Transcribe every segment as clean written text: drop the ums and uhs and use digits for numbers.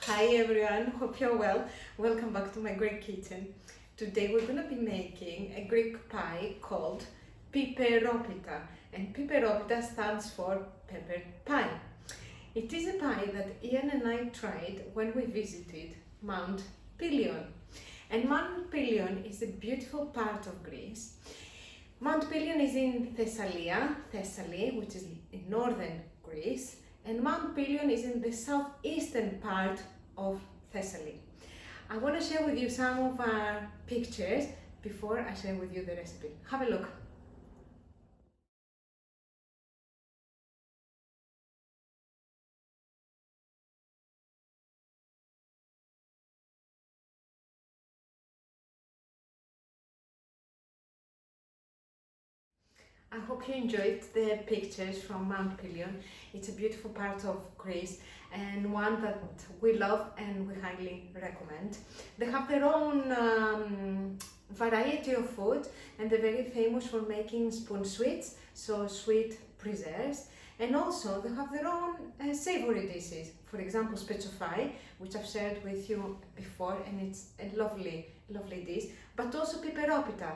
Hi everyone, hope you're well. Welcome back to my Greek kitchen. Today we're going to be making a Greek pie called PIPEROPITA, and PIPEROPITA stands for pepper pie. It is a pie that Ian and I tried when we visited Mount Pelion. And Mount Pelion is a beautiful part of Greece. Mount Pelion is in Thessaly, which is in northern Greece, and Mount Pelion is in the southeastern part of Thessaly. I want to share with you some of our pictures before I share with you the recipe. Have a look. I hope you enjoyed the pictures from Mount Pelion. It's a beautiful part of Greece and one that we love and we highly recommend. They have their own variety of food and they're very famous for making spoon sweets, so sweet preserves. And also they have their own savory dishes. For example, spetsofai, which I've shared with you before, and it's a lovely dish, but also piperopita.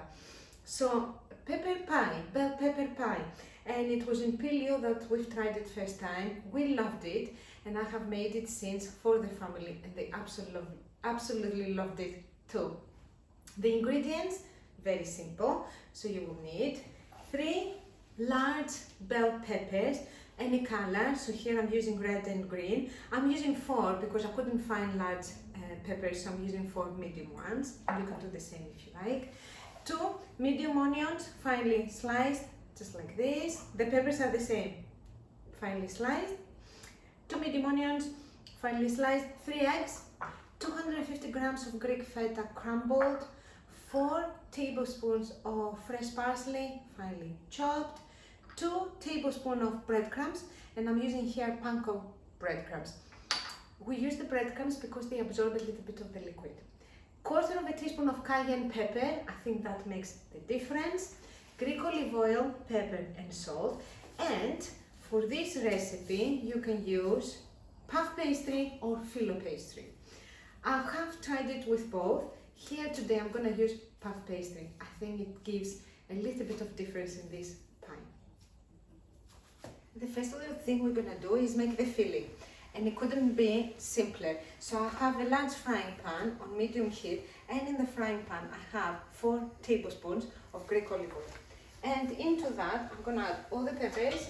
So pepper pie, bell pepper pie, and it was in Pilio that we've tried it first time. We loved it, and I have made it since for the family, and they absolutely loved it too. The ingredients, very simple. So you will need 3 large bell peppers, any color. So here I'm using red and green. I'm using 4 because I couldn't find large peppers, so I'm using 4 medium ones. You can do the same if you like. 2 medium onions, finely sliced, just like this. The peppers are the same, finely sliced. 2 medium onions, finely sliced. 3 eggs, 250 grams of Greek feta crumbled, 4 tablespoons of fresh parsley, finely chopped, 2 tablespoons of breadcrumbs, and I'm using here panko breadcrumbs. We use the breadcrumbs because they absorb a little bit of the liquid. 1/4 of a teaspoon of cayenne pepper, I think that makes the difference. Greek olive oil, pepper and salt. And for this recipe you can use puff pastry or filo pastry. I have tried it with both. Here today I'm going to use puff pastry. I think it gives a little bit of difference in this pie. The first little thing we're going to do is make the filling. And it couldn't be simpler. So I have a large frying pan on medium heat, and in the frying pan I have 4 tablespoons of Greek olive oil. And into that I'm gonna add all the peppers,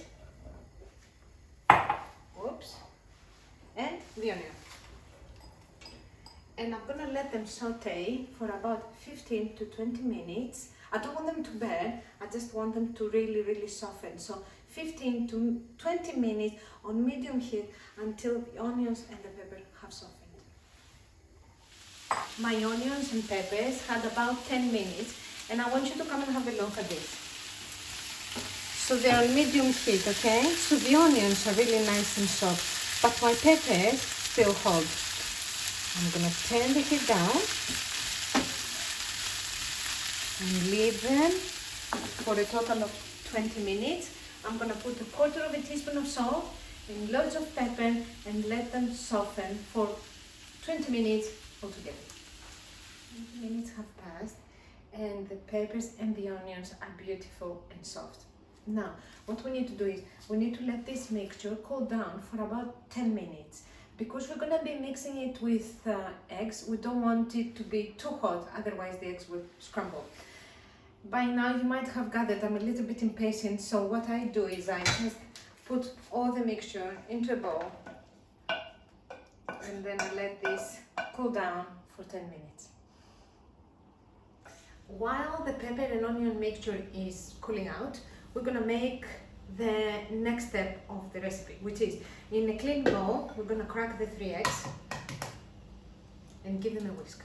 and the onion. And I'm gonna let them saute for about 15 to 20 minutes. I don't want them to burn, I just want them to really soften. So 15 to 20 minutes on medium heat until the onions and the pepper have softened. My onions and peppers had about 10 minutes, and I want you to come and have a look at this. So they're on medium heat, okay? So the onions are really nice and soft, but my peppers still hot. I'm gonna turn the heat down and leave them for a total of 20 minutes. I'm going to put 1/4 of a teaspoon of salt and loads of pepper and let them soften for 20 minutes altogether. 20 minutes have passed and the peppers and the onions are beautiful and soft. Now, what we need to do is we need to let this mixture cool down for about 10 minutes. Because we're going to be mixing it with eggs, we don't want it to be too hot, otherwise the eggs will scramble. By now you might have gathered I'm a little bit impatient, so what I do is I just put all the mixture into a bowl and then I let this cool down for 10 minutes. While the pepper and onion mixture is cooling out, we're going to make the next step of the recipe, which is in a clean bowl we're going to crack the 3 eggs and give them a whisk.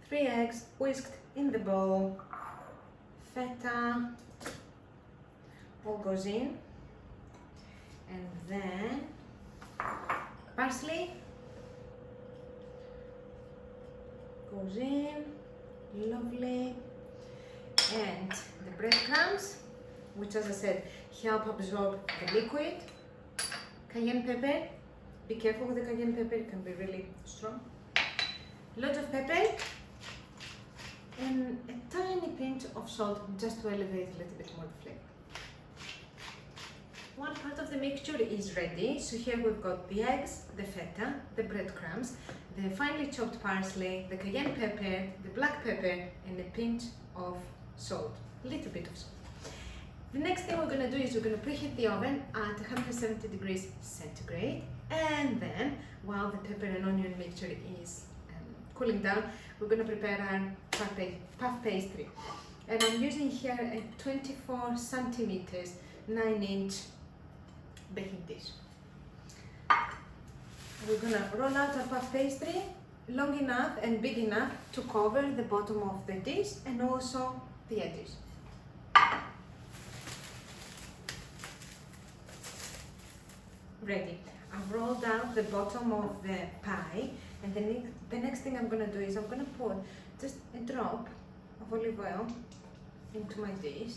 Three eggs whisked in the bowl, feta all goes in, and then parsley goes in, lovely, and the breadcrumbs, which as I said, help absorb the liquid. Cayenne pepper, be careful with the cayenne pepper, it can be really strong. Lots of pepper and a tiny pinch of salt just to elevate a little bit more the flavor. One part of the mixture is ready, so here we've got the eggs, the feta, the breadcrumbs, the finely chopped parsley, the cayenne pepper, the black pepper, and a pinch of salt, a little bit of salt. The next thing we're going to do is we're going to preheat the oven at 170 degrees centigrade, and then while the pepper and onion mixture is cooling down, we're going to prepare our puff pastry. And I'm using here a 24 centimeters 9-inch baking dish. We're going to roll out our puff pastry long enough and big enough to cover the bottom of the dish and also the edges. Ready. I've rolled out the bottom of the pie, and the next thing I'm going to do is I'm going to put just a drop of olive oil into my dish,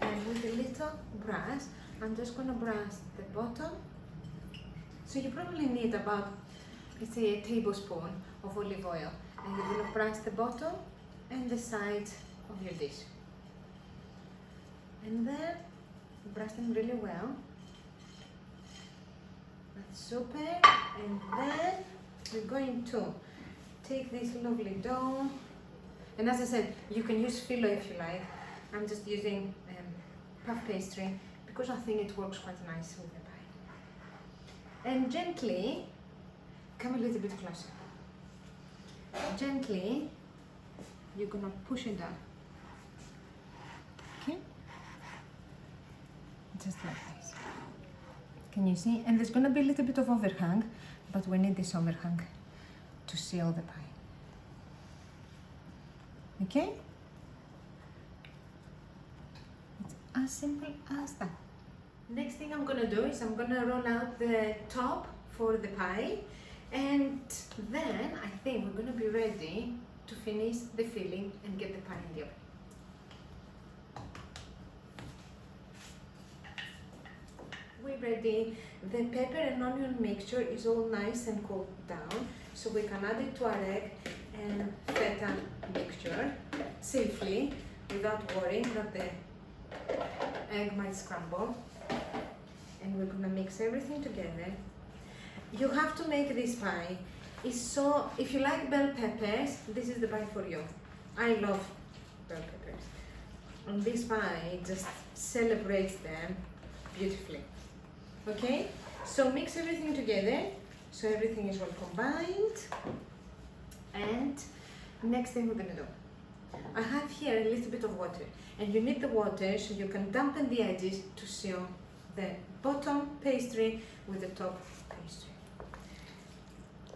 and with a little brush I'm just going to brush the bottom. So you probably need about, let's say, a tablespoon of olive oil, and you're going to brush the bottom and the sides of your dish, and then brush them really well. That's super. And then we're going to take this lovely dough, and as I said, you can use filo if you like. I'm just using puff pastry because I think it works quite nice with the pie. And gently, come a little bit closer. Gently, you're gonna push it down. Okay? Just like this. Can you see? And there's going to be a little bit of overhang, but we need this overhang to seal the pie. Okay? It's as simple as that. Next thing I'm going to do is I'm going to roll out the top for the pie, and then I think we're going to be ready to finish the filling and get the pie in the oven. We're ready. The pepper and onion mixture is all nice and cooled down, so we can add it to our egg and feta mixture safely without worrying that the egg might scramble. And we're gonna mix everything together. You have to make this pie. If you like bell peppers, this is the pie for you. I love bell peppers. And this pie just celebrates them beautifully. Okay, so mix everything together so everything is well combined. And next thing we're gonna do, I have here a little bit of water, and you need the water so you can dampen the edges to seal the bottom pastry with the top pastry.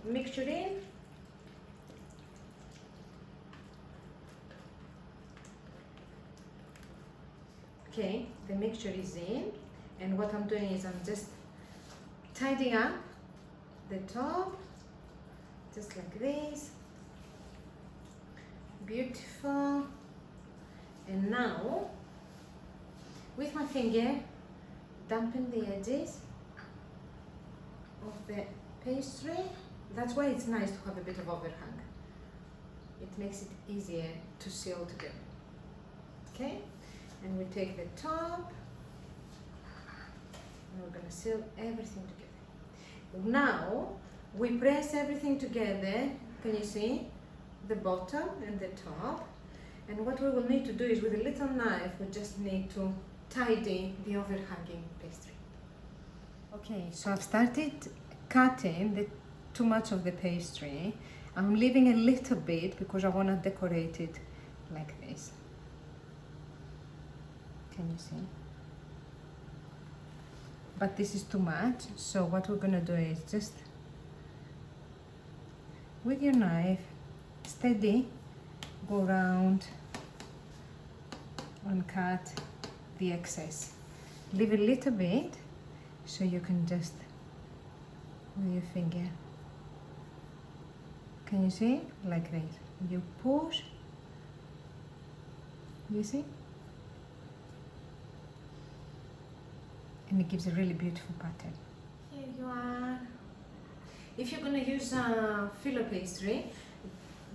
Mixture in. Okay, the mixture is in. And what I'm doing is I'm just tidying up the top, just like this. Beautiful. And now, with my finger, dampen the edges of the pastry. That's why it's nice to have a bit of overhang. It makes it easier to seal together. Okay? And we take the top, and we're going to seal everything together. Now we press everything together. Can you see the bottom and the top? And what we will need to do is, with a little knife, we just need to tidy the overhanging pastry. Okay, so I've started cutting too much of the pastry. I'm leaving a little bit because I want to decorate it like this. Can you see? But this is too much, so what we're gonna do is just with your knife, steady, go around and cut the excess. Leave a little bit so you can just, with your finger, can you see? Like this. You push, you see? and it gives a really beautiful pattern. Here you are. If you're going to use a filo pastry,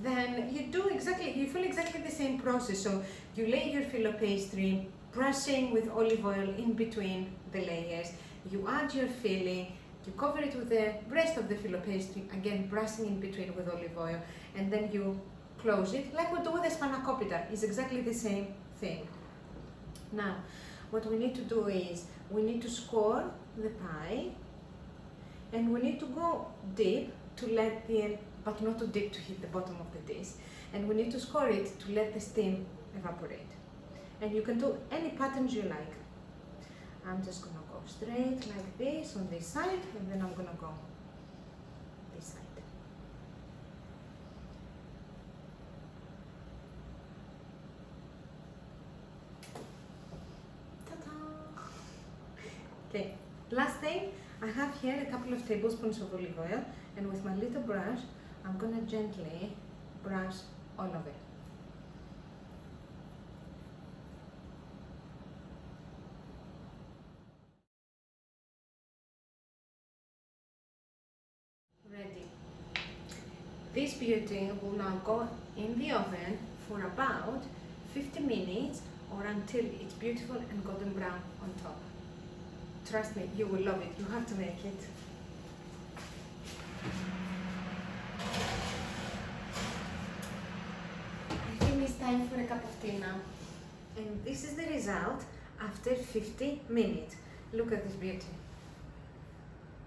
then you follow exactly the same process. So you lay your filo pastry, brushing with olive oil in between the layers. You add your filling, you cover it with the rest of the filo pastry, again brushing in between with olive oil, and then you close it like we do with the spanakopita. It's exactly the same thing. Now, what we need to do is we need to score the pie, and we need to go deep to let but not too deep to hit the bottom of the dish. And we need to score it to let the steam evaporate. And you can do any patterns you like. I'm just gonna go straight like this on this side, and then I'm gonna go this side. Ta-da! Okay, last thing, I have here a couple of tablespoons of olive oil, and with my little brush, I'm gonna gently brush all of it. Ready. This beauty will now go in the oven for about 50 minutes or until it's beautiful and golden brown on top. Trust me, you will love it. You have to make it. I think it's time for a cup of tea now. And this is the result after 50 minutes. Look at this beauty.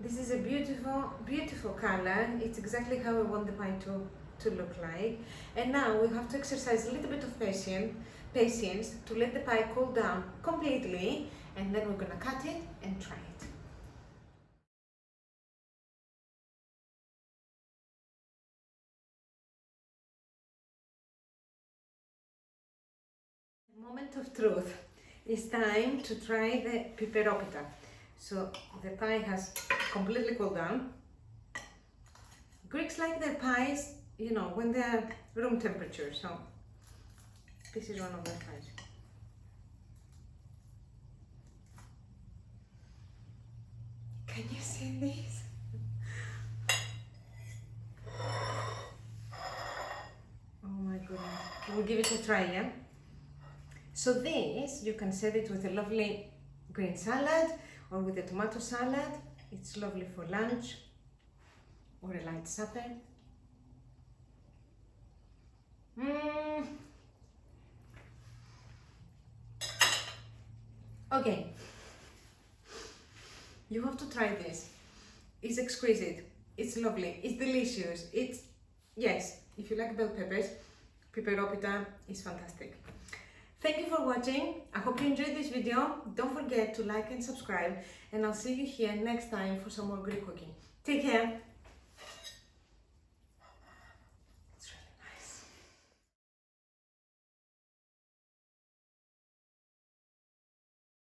This is a beautiful, beautiful color. It's exactly how I want the pie to look like. And now we have to exercise a little bit of patience to let the pie cool down completely, and then we're gonna cut it and try it. Moment of truth. It's time to try the PIPEROPITA. So the pie has completely cooled down. Greeks like their pies, you know, when they're room temperature. So this is one of their pies. Can you see this? Oh my goodness. We'll give it a try, yeah? So this, you can serve it with a lovely green salad or with a tomato salad. It's lovely for lunch or a light supper. Okay, you have to try this. It's exquisite, it's lovely, it's delicious. Yes, if you like bell peppers, PIPEROPITA is fantastic. Thank you for watching. I hope you enjoyed this video. Don't forget to like and subscribe, and I'll see you here next time for some more Greek cooking. Take care.